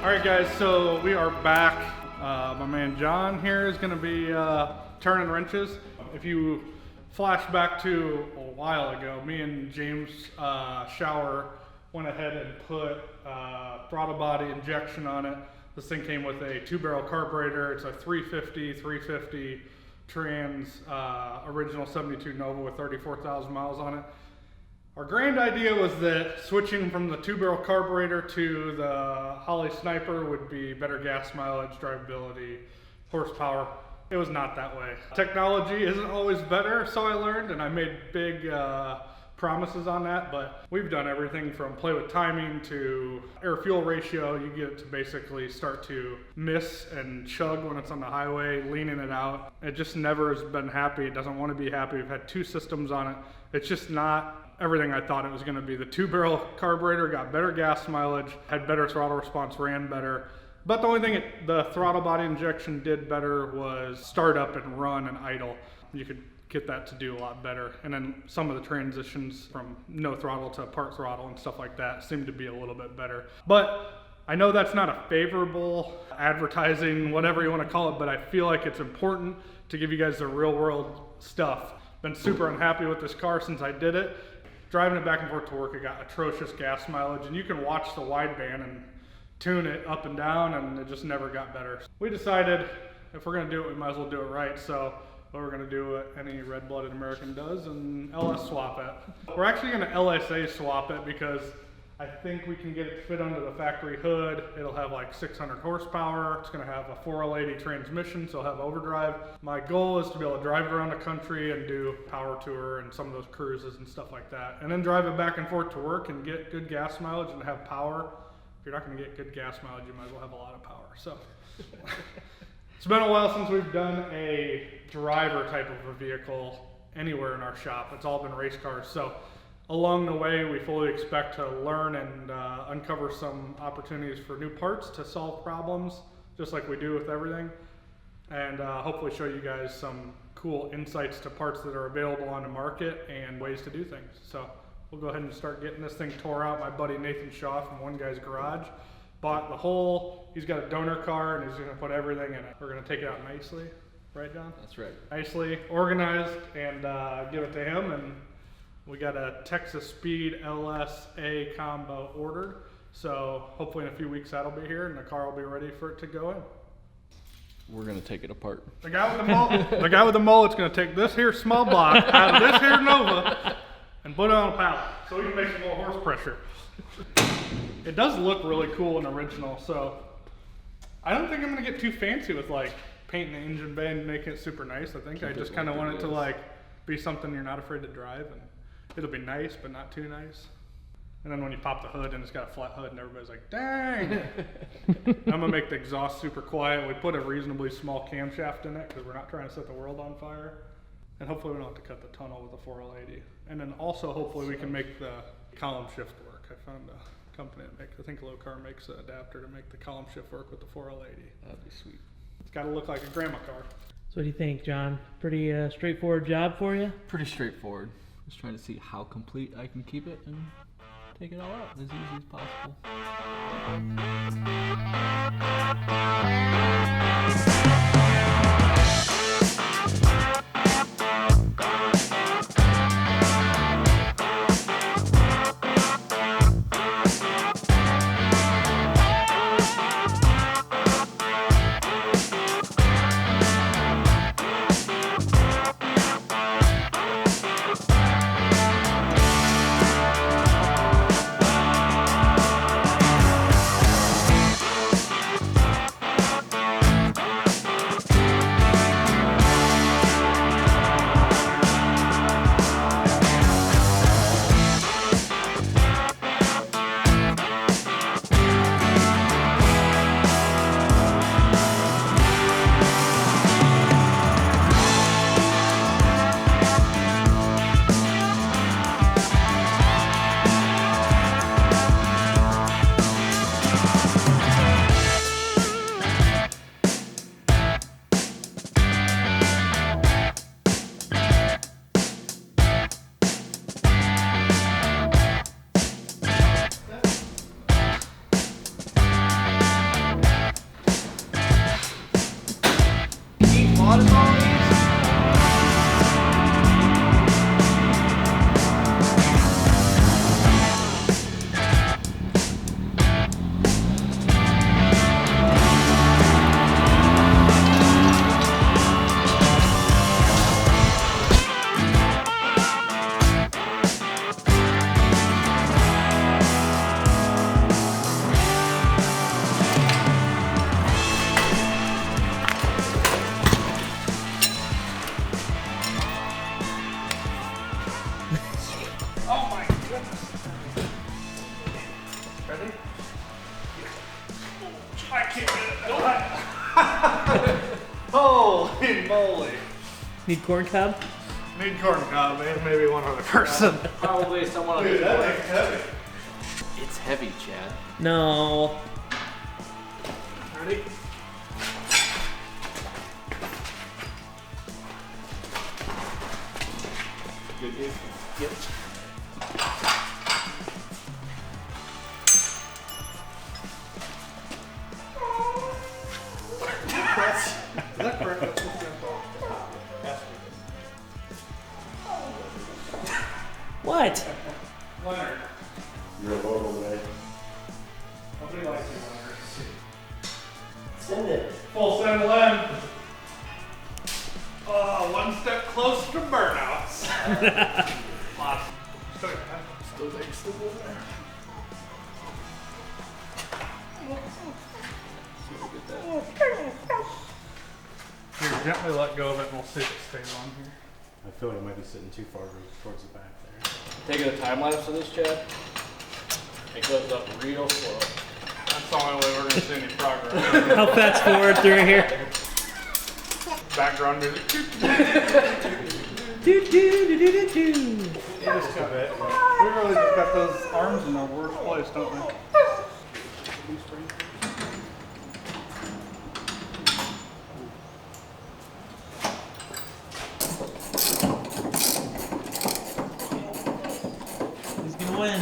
All right, guys, so we are back. My man John here is going to be turning wrenches. If you flash back to a while ago, me and James Shower went ahead and put throttle body injection on it. This thing came with a 2-barrel carburetor. It's a 350 trans original 72 Nova with 34,000 miles on it. Our grand idea was that switching from the 2-barrel carburetor to the Holley Sniper would be better gas mileage, drivability, horsepower. It was not that way. Technology isn't always better, so I learned, and I made big promises on that, but we've done everything from play with timing to air-fuel ratio. You get it to basically start to miss and chug when it's on the highway, leaning it out. It just never has been happy. It doesn't want to be happy. We've had 2 systems on it. It's just not everything I thought it was going to be. The 2-barrel carburetor got better gas mileage, had better throttle response, ran better. But the only thing the throttle body injection did better was start up and run and idle. You could get that to do a lot better. And then some of the transitions from no throttle to part throttle and stuff like that seemed to be a little bit better. But I know that's not a favorable advertising, whatever you want to call it, but I feel like it's important to give you guys the real world stuff. Been super unhappy with this car since I did it. Driving it back and forth to work, it got atrocious gas mileage, and you can watch the wideband and tune it up and down, and it just never got better. We decided if we're going to do it, we might as well do it right. So we're going to do what any red-blooded American does and LS swap it. We're actually going to LSA swap it because I think we can get it to fit under the factory hood. It'll have like 600 horsepower. It's going to have a 4L80 transmission, so it'll have overdrive. My goal is to be able to drive it around the country and do power tour and some of those cruises and stuff like that. And then drive it back and forth to work and get good gas mileage and have power. If you're not going to get good gas mileage, you might as well have a lot of power. So it's been a while since we've done a driver type of a vehicle anywhere in our shop. It's all been race cars. So along the way, we fully expect to learn and uncover some opportunities for new parts to solve problems, just like we do with everything, and hopefully show you guys some cool insights to parts that are available on the market and ways to do things. So we'll go ahead and start getting this thing tore out. My buddy Nathan Shaw from One Guy's Garage bought the whole, he's got a donor car and he's going to put everything in it. We're going to take it out nicely, right, John? That's right. Nicely organized and give it to him. And we got a Texas Speed LSA combo ordered, so hopefully in a few weeks that'll be here and the car will be ready for it to go in. We're gonna take it apart. The guy with the mullet's gonna take this here small block out of this here Nova and put it on a pallet so we can make some more horse pressure. It does look really cool and original, so I don't think I'm gonna get too fancy with like painting the engine bay and making it super nice. I think I just kind of want it to like be something you're not afraid to drive, and it'll be nice, but not too nice. And then when you pop the hood and it's got a flat hood and everybody's like, dang. I'm gonna make the exhaust super quiet. We put a reasonably small camshaft in it because we're not trying to set the world on fire. And hopefully we don't have to cut the tunnel with a 4L80. And then also hopefully we can make the column shift work. I found a company that makes, I think Low Car makes an adapter to make the column shift work with the 4L80. That'd be sweet. It's gotta look like a grandma car. So what do you think, John? Pretty straightforward job for you? Pretty straightforward. Just trying to see how complete I can keep it and take it all out as easy as possible. can't get it. Holy moly. Need corn cob? Need corn cob and maybe one other person. Probably someone on Dude, the that thing's heavy. It's heavy, Chad. No. Ready? Good dude. Yep. Is that correct? What? Leonard. You're a vote today. Nobody likes you, Leonard. Send it. Full send, Len. Oh, one step closer to burnouts. Lots. Still there, still there. Here, gently let go of it and we'll see if it stays on here. I feel like it might be sitting too far towards the back there. Taking a time lapse of this, Chad. It goes up real slow. That's the only way we're going to see any progress. I'll fast forward through here. Background music. Do, do, do, do, do, do. We really just got those arms in their worst place, don't we? Who's gonna win?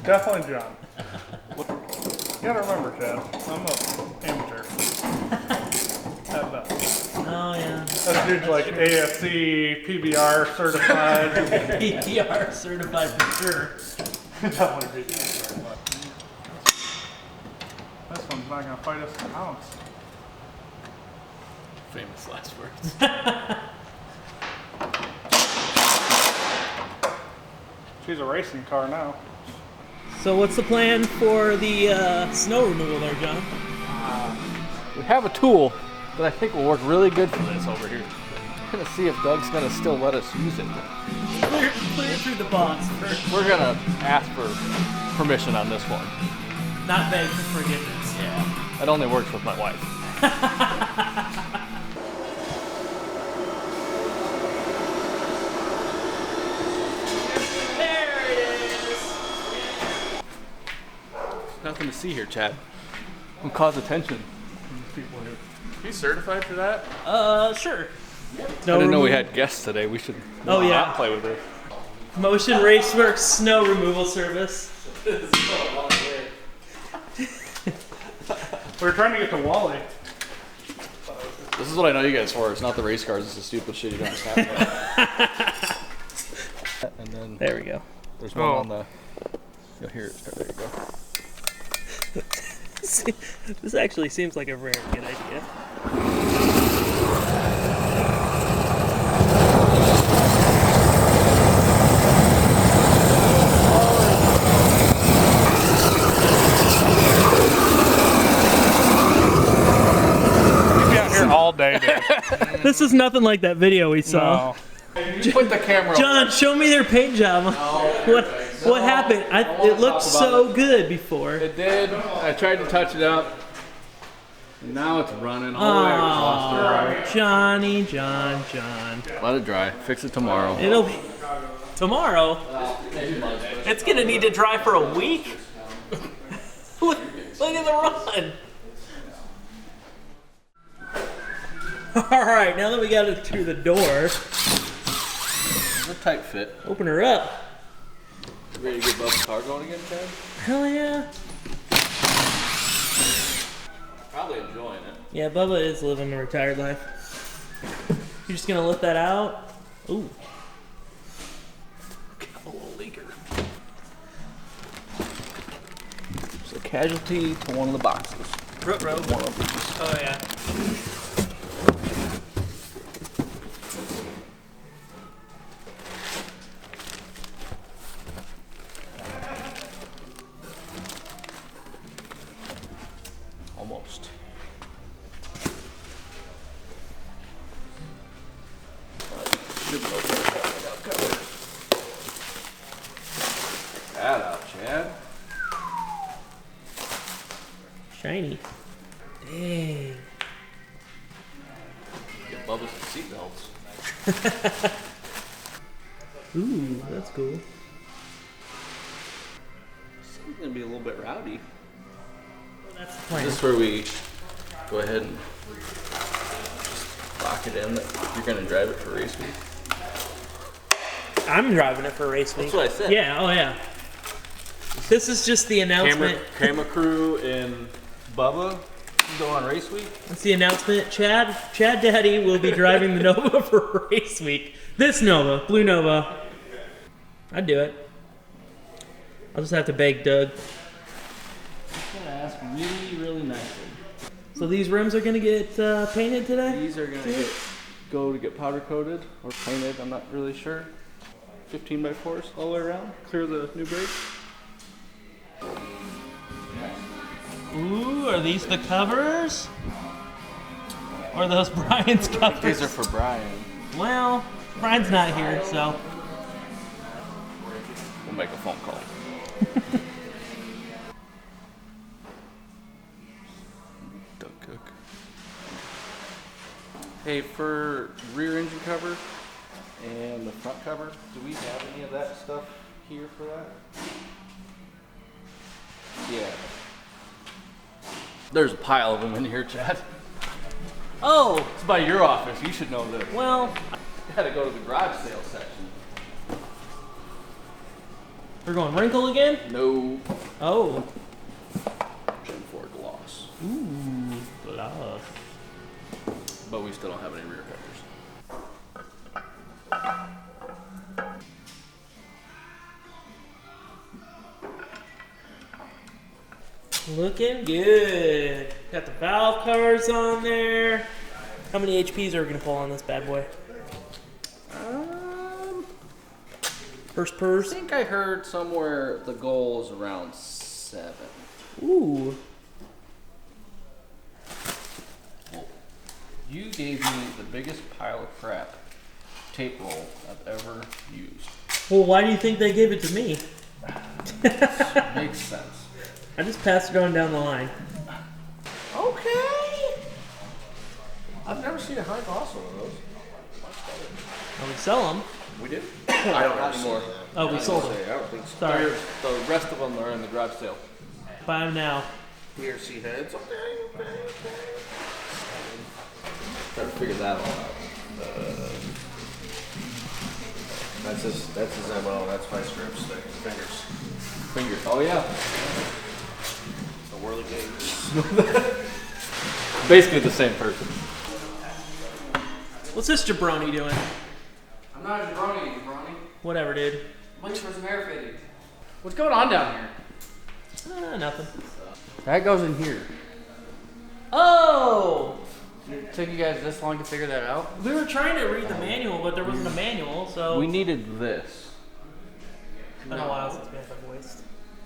Definitely John. You gotta remember, Chad, I'm an amateur. At best. Oh yeah. That dude's like AFC, PBR certified. PPR certified for sure. Definitely beat that very much. This one's not gonna fight us an ounce. Famous last words. She's a racing car now. So what's the plan for the snow removal there, John? We have a tool that I think will work really good for this over here. I'm gonna see if Doug's gonna still let us use it. Clear through the box first. We're gonna ask for permission on this one. Not beg for forgiveness. Yeah. That only works with my wife. There it is. Nothing to see here, Chad. We'll cause attention from these people here. You certified for that? Sure. I didn't know we had guests today. We should yeah. play with it. Motion Raceworks snow removal service. We were trying to get to Wally. This is what I know you guys for. It's not the race cars. It's the stupid shit you don't have. And then There we go. there's one on the. You'll hear it. There you go. This actually seems like a very good idea. He'd be out here all day, dude. This is nothing like that video we saw. No. Put the camera. John, show me their paint job. What happened? It looked so good before. It did. I tried to touch it up. And now it's running all the way across the road. Johnny. Let it dry. Fix it tomorrow. It'll be tomorrow. It's gonna need to dry for a week. Look at the run. All right, now that we got it through the door, It's a tight fit. open her up. Ready to get Bubba's car going again, Chad? Hell yeah. Probably enjoying it. Yeah, Bubba is living a retired life. You're just gonna let that out? Ooh. A little leaker. It's a casualty to one of the boxes. Root rope. One of them. Oh yeah. Almost. Should be okay. That out, Chad. shiny. Dang. Get Bubba's seatbelts. Ooh, that's cool. This is gonna be a little bit rowdy. That's the plan. This is where we go ahead and lock it in that you're gonna drive it for race week. I'm driving it for race week. That's what I said. Yeah, oh yeah. This is just the announcement. Camera crew and Bubba go on race week. That's the announcement. Chad Daddy will be driving the Nova for race week. This Nova, blue Nova. I'd do it. I'll just have to beg Doug. I'm gonna ask really, really nicely. So these rims are gonna get painted today? These are gonna go to get powder coated or painted. I'm not really sure. 15 by 4s all the way around. Clear the new brakes. Ooh, are these the covers? Or are those Brian's covers? These are for Brian. Well, Brian's not here, so. We'll make a phone call. Doug Cook. Hey, for rear engine cover and the front cover, do we have any of that stuff here for that? Yeah. There's a pile of them in here, Chad. Oh, It's by your office. You should know this. well, I had to go to the garage sale section. we're going wrinkle again? No. Oh. Gen 4 gloss. Ooh, gloss. But we still don't have any rear covers. Looking good. Got the valve covers on there. How many HPs are we gonna pull on this bad boy? First I purse. think I heard somewhere the goal is around 7. Ooh. Well, you gave me the biggest pile of crap tape roll I've ever used. Well, why do you think they gave it to me? Makes sense. I just passed it on down the line. Okay. I've never seen a high gloss one of those. Oh, we sell them. We did? I don't anymore. Oh, we sold them. I don't think so. Sorry. The rest of them are in the garage sale. Buy them now. PRC heads. Okay. Try to figure that all out. That's his MO. That's my strips. The fingers. Fingers. Oh yeah. The whirly games. Basically the same person. What's this jabroni doing? I'm not a jabroni. Whatever, dude. Looks for some air fitting. What's going on down here? Nothing. That goes in here. Oh! It took you guys this long to figure that out? We were trying to read the manual, but there wasn't a manual, so. We needed this. It's been a while since we had that voiced.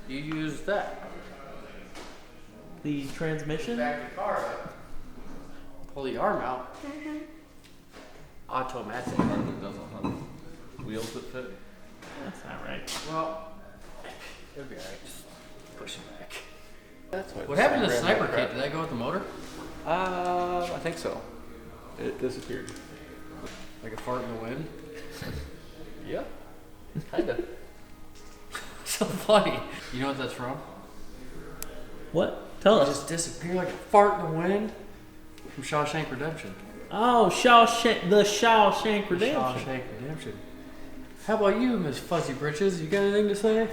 You used that. The transmission? Back the car up. Pull the arm out. Automatic. It doesn't have wheels that fit. That's not right. Well, it'll be alright. Just push it back. That's What happened to the sniper kit? Did that go with the motor? I think so. It disappeared. Like a fart in the wind? Yeah. Kinda. So funny. You know what that's from? What? Tell It us. just disappeared like a fart in the wind from Shawshank Redemption. Oh, the Shawshank Redemption. Shawshank Redemption. How about you, Miss Fuzzy Britches? You got anything to say?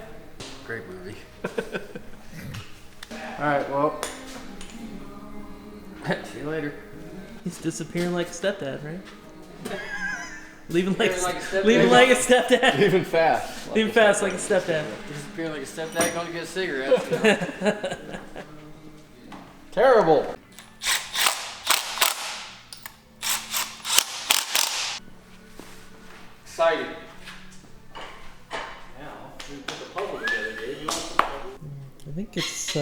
Great movie. Alright, well. See you later. He's disappearing like a stepdad, right? Leaving like a stepdad. Leaving fast. Leaving fast like a stepdad. Disappearing like a stepdad going to get cigarettes. You know? Terrible. Exciting. Now, we put the puzzle together, Dave. You want some puzzle? I think it's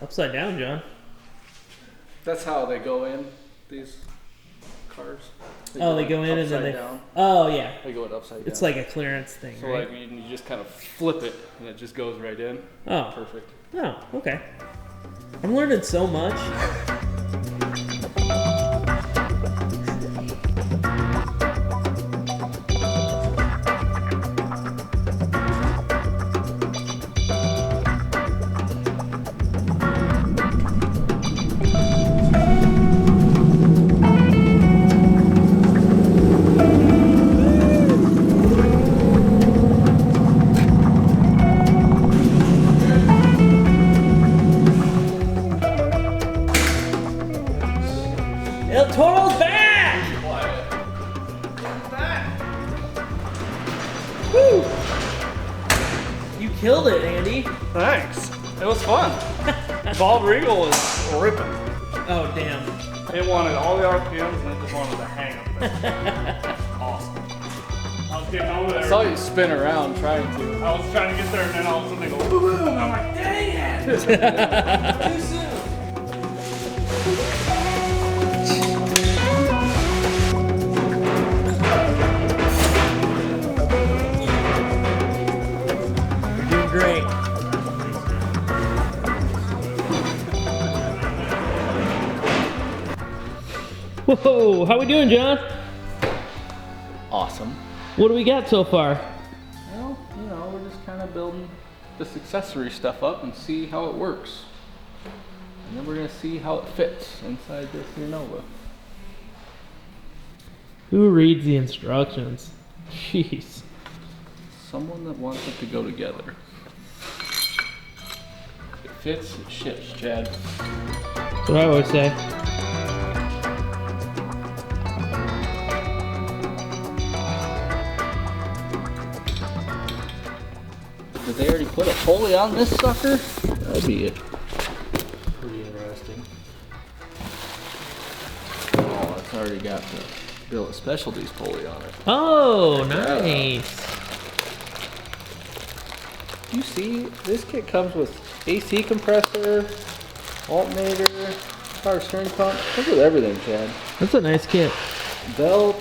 upside down, John. That's how they go in, these cars. They go in and then they. Down. Oh yeah. They go it upside down. It's like a clearance thing, So right? like you just kind of flip it and it just goes right in. Oh. Perfect. Oh, okay. I'm learning so much. El Toro's back! Woo! You killed it, Andy. Thanks. It was fun. Bald Regal was ripping. Oh, damn. It wanted all the RPMs and it just wanted to hang up there. Awesome. I was getting over there. I saw you spin around trying to. I was trying to get there and then all of a sudden they go, boom, boom. I'm like, dang it! Too soon. You're doing great. Whoa, how we doing, John? Awesome. What do we got so far? Well, you know, we're just kind of building this accessory stuff up and see how it works. And then we're going to see how it fits inside this here Nova. Who reads the instructions? Jeez. Someone that wants it to go together. If it fits, it ships, Chad. That's what I always say. Did they already put a pulley on this sucker? That'd be it. Pretty interesting. Oh, it's already got the Bill of Specialties pulley on it. Oh, nice. You see, this kit comes with AC compressor, alternator, power steering pump. Comes with everything, Chad. That's a nice kit. Belt.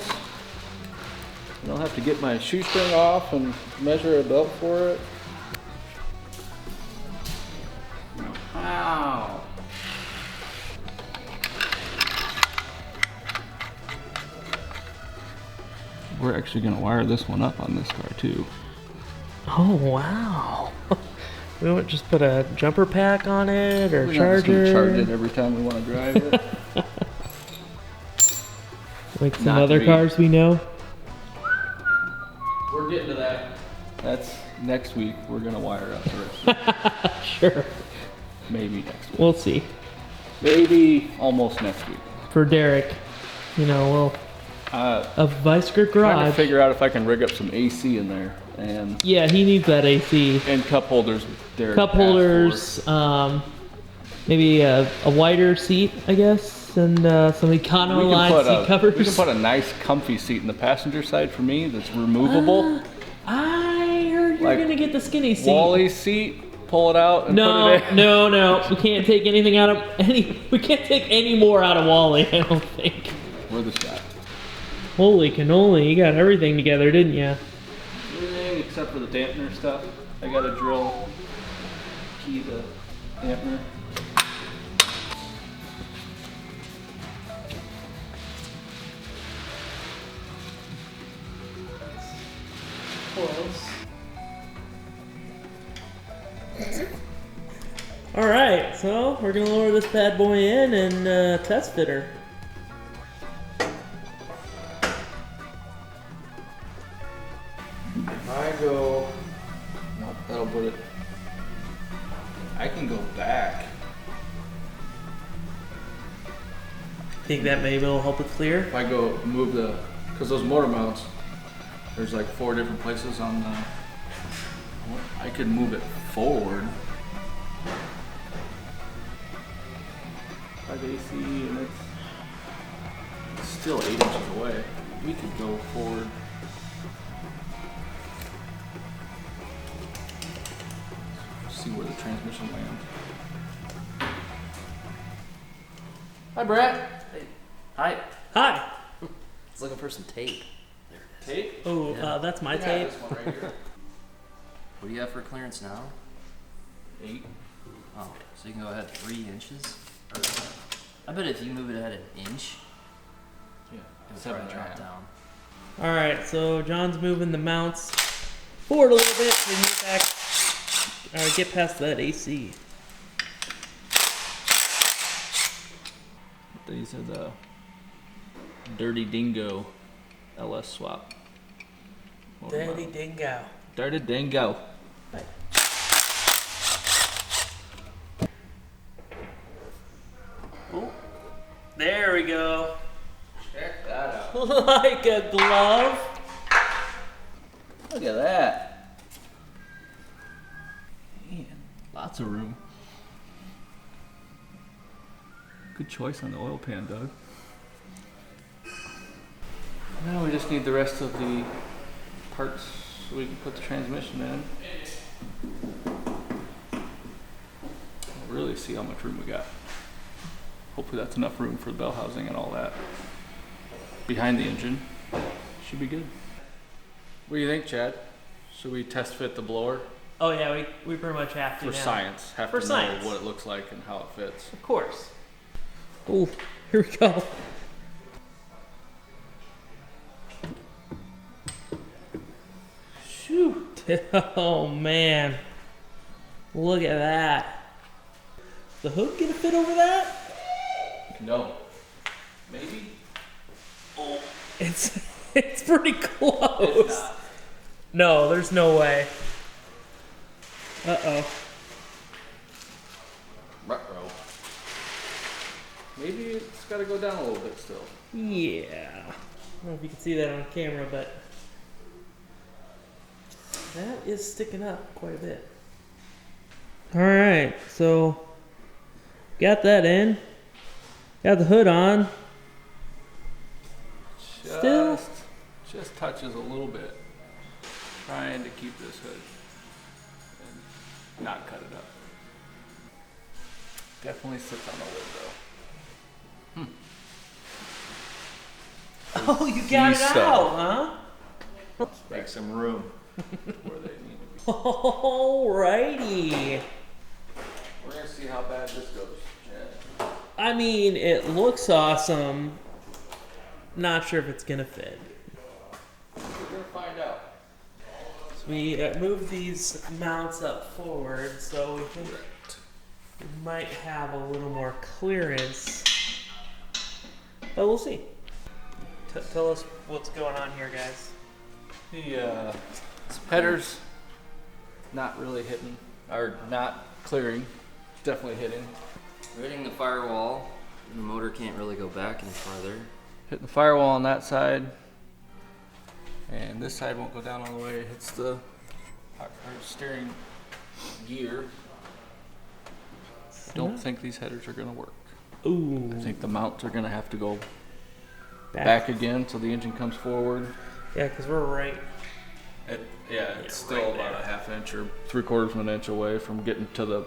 I don't have to get my shoestring off and measure a belt for it. Wow. We're actually going to wire this one up on this car too. Oh, wow. We don't just put a jumper pack on it or We're not just charger. gonna charge it every time we want to drive it. Like some Not other me. cars we know. We're getting to that. That's next week. We're going to wire up the rest. Sure. Maybe next week. We'll see. Maybe almost next week. For Derek, you know, we'll a Vice Grip Trying to Garage. figure out if I can rig up some AC in there and Yeah, he needs that AC. cup holders. Derek Cup asked for. holders, maybe a wider seat, I guess, and some Econo line seat covers. We can put a nice comfy seat in the passenger side for me that's removable. I heard you're Like gonna get the skinny seat. Wally's seat, pull it out and No, put it in. no. We can't take anything out of any. We can't take any more out of Wally. I don't think. We're the shot. Holy cannoli! You got everything together, didn't you? Everything except for the dampener stuff. I got to drill key the dampener. All right, so we're gonna lower this bad boy in and test fit her. If I go, no, that'll put it. I can go back. Think that maybe will help it clear? If I go move the, because those motor mounts, there's like 4 different places on the, I could move it forward. By the AC and it's still 8 inches away. We could go forward. See where the transmission lands. Hi, Brett. Hey, hi. Hi. I was looking for some tape. There it is. Tape? Oh, Yeah. that's my Yeah, tape. this one right here. What do you have for clearance now? 8. Oh, so you can go ahead 3 inches? Or, I bet if you move it ahead an inch, Yeah. it would 7 probably and a drop half. down. All right, so John's moving the mounts forward a little bit so we can get back, get past that AC. These are the Dirty Dingo LS swap. Daddy dingo. Dirty Dingo. Oh, there we go. Check that out. Like a glove. Look at that. Man, lots of room. Good choice on the oil pan, Doug. Now we just need the rest of the parts so we can put the transmission in. We'll really see how much room we got. Hopefully that's enough room for the bell housing and all that. Behind the engine. Should be good. What do you think, Chad? Should we test fit the blower? Oh yeah, we pretty much have to For now. science. Have For to science. know what it looks like and how it fits. Of course. Oh, here we go. Shoot. Oh man. Look at that. The hood gonna fit over that? No. Maybe? It's it's pretty close. No, there's no way. Uh-oh. Ruh-roh. Maybe it's got to go down a little bit still. Yeah. I don't know if you can see that on camera, but that is sticking up quite a bit. All right, so got that in. Got the hood on. Still? Just touches a little bit. Trying to keep this hood and not cut it up. Definitely sits on the lid though. Oh, you got it Geez, out, huh? Make some room. Where they need to be. Alrighty. We're gonna see how bad this goes, Chad. I mean, it looks awesome. Not sure if it's gonna fit. We're gonna find out. So we move these mounts up forward, so we think we might have a little more clearance. But we'll see. Tell us what's going on here, guys. The headers not really hitting, or not clearing. Definitely hitting. We're hitting the firewall, and the motor can't really go back any farther. Hitting the firewall on that side, and this side won't go down all the way. It hits the our steering gear. I don't think these headers are gonna work. Ooh. I think the mounts are gonna have to go back again so the engine comes forward. Yeah, because we're right. It's still right about there. a half inch or 3/4 of an inch away from getting to the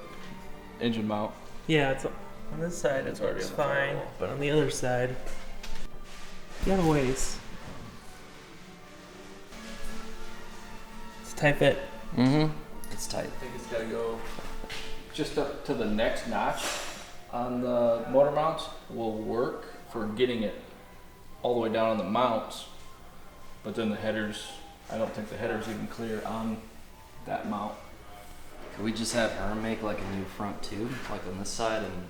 engine mount. Yeah, it's on this side. It's It already looks on the fine, firewall. but on the other side, you got a ways. It's a tight fit. Mm-hmm. It's tight. I think it's got to go just up to the next notch on the motor mounts will work for getting it all the way down on the mounts, but then the headers, I don't think the headers even clear on that mount. Could we just have her make like a new front tube, like on this side, and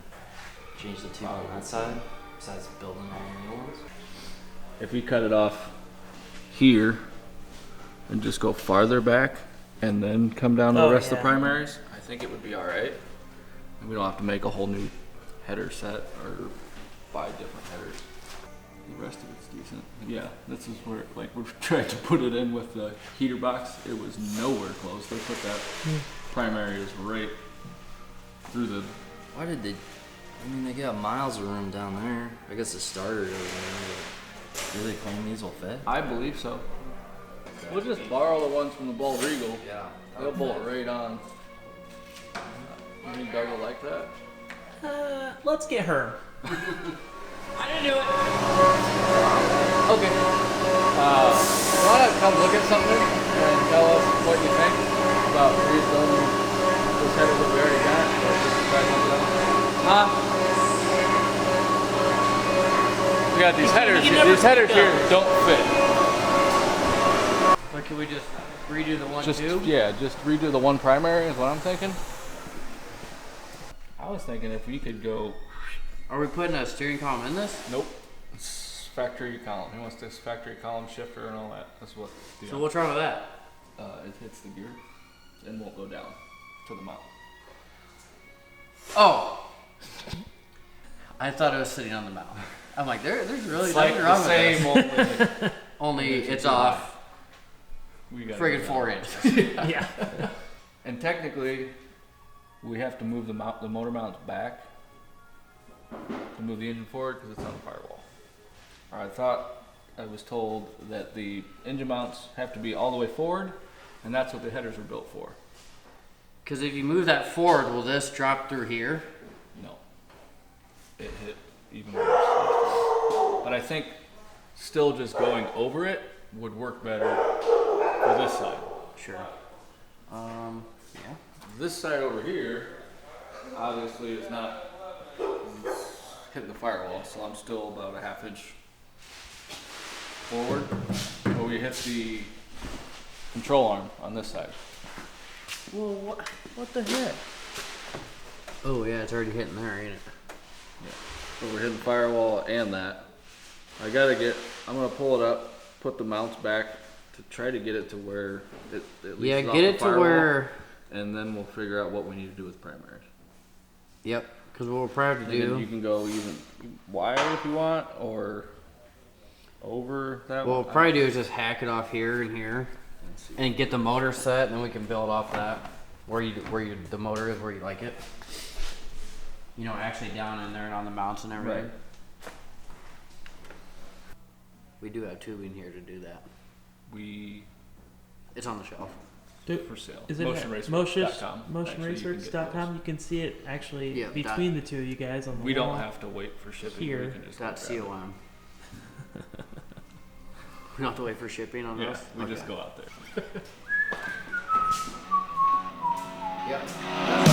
change the tube on that side, besides building all the new ones? If we cut it off here and just go farther back and then come down to the rest of the primaries, I think it would be all right. And we don't have to make a whole new header set or buy different headers. The rest of it's decent. Yeah, this is where, like, we've tried to put it in with the heater box. It was nowhere close. They put that primary is right through the. Why did they? I mean, they got miles of room down there. I guess the starter over there. Do they claim these will fit? I believe so. We'll just borrow the ones from the Bald Eagle. Yeah. They'll bolt right on. You think Doug will like that? Let's get her. I didn't do it. Okay. You want to come look at something and tell us what you think about rebuilding those headers that we already got? Or just We got these headers. you Here. never These headers pick here up. don't fit. But can we just redo the one Just too? yeah, just redo the one primary is what I'm thinking. I was thinking if we could go. Are we putting a steering column in this? Nope. It's factory column. He wants this factory column shifter and all that. That's what. So what's wrong with that? It hits the gear and won't go down to the mount. Oh. I thought it was sitting on the mount. I'm like, there's really It's nothing like wrong the with same this. Only it's off We got friggin' 4 inches. Yeah. And technically, we have to move the motor mounts back to move the engine forward because it's on the firewall. Or I thought I was told that the engine mounts have to be all the way forward, and that's what the headers were built for. Because if you move that forward, will this drop through here? No, it hit even worse. But I think still just going over it would work better for this side. Sure. Yeah. This side over here, obviously, is not hitting the firewall, so I'm still about a ½ inch forward. But we hit the control arm on this side. Well, what the heck? Oh yeah, it's already hitting there, ain't it? Yeah. So we're hitting the firewall and that. I'm gonna pull it up, put the mounts back to try to get it to where it at least Yeah, is off get the it to firewall, where. and then we'll figure out what we need to do with primaries. Yep. Because what we'll probably have to And then do. you can go even wide if you want, or over that. What we'll one. probably do is just hack it off here and here, Let's see. and get the motor set, and then we can build off that. The motor is where you like it. You know, actually down in there and on the mounts and everything. Right. We do have tubing here to do that. It's on the shelf. For sale. Is it MotionRaceworks.com. MotionRaceworks.com? You can see it actually Yeah, between the two of you guys on the We wall. don't have to wait for shipping. Here. We can just Dot go grab it. .com. We don't have to wait for shipping on Yeah, this? we Okay. just go out there. Yep.